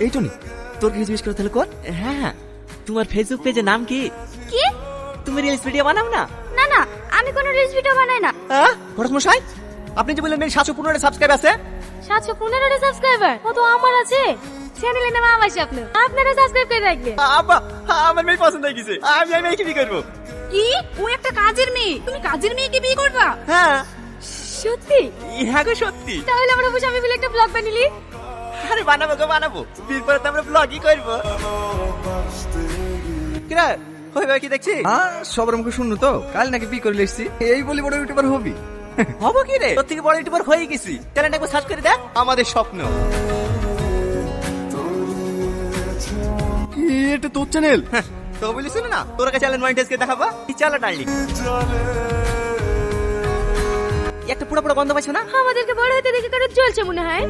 এই টনি, তোর কি জিজ্ঞেস করে তাহলে কর। হ্যাঁ, তোমার ফেসবুক পেজের নাম কি? কি? তুমি রিলস ভিডিও বানাও না? না না, আমি কোনো রিলস ভিডিও বানাই না। হ্যাঁ ভরত মশাই, আপনি যে বললেন মেয়ে 715 সাবস্ক্রাইব আছে। 715 সাবস্ক্রাইবার ও তো আমার আছে। চ্যানেলের নাম আমার স্বপ্ন, আপনারা সাবস্ক্রাইব করে রাখবেন। আব্বা, আমার মেয়ে পছন্দ হয়ে গেছে, আমি মেয়েকে বিয়ে করবো। কি? ও একটা কাজের মেয়ে, তুমি কাজের মেয়েকে বিয়ে করবা? হ্যাঁ সত্যি? হ্যাঁ গো সত্যি। তাহলে আমরা বসে আমি মিলে একটা ব্লগ বানালি। আরে বানাবো গো বানাবো, বিয়ের পরে তো আমরা ব্লগই করবো। কিরা ওই ভাই কি দেখছি? সবার মুখে শুনু তো কাল নাকি বিয়ে করে এসছি, এই বলি বড় ইউটিউবার হবি। হবো কি রে, তোর থেকে বড় ইউটিউবার হয়ে গেছি। চ্যানেলটা একবার সার্চ করে দেখ, আমাদের স্বপ্ন। এটা তোর চ্যানেল? তো বলিস না, তোর কাছে চ্যানেল মনিটাইজ করে দেখাবো। কি চালা ডার্লিং, একটা পুরো পুরো গন্ধ পাইছো না? আমাদেরকে বড় হতে দেখে কারো চলছে মনে হয়।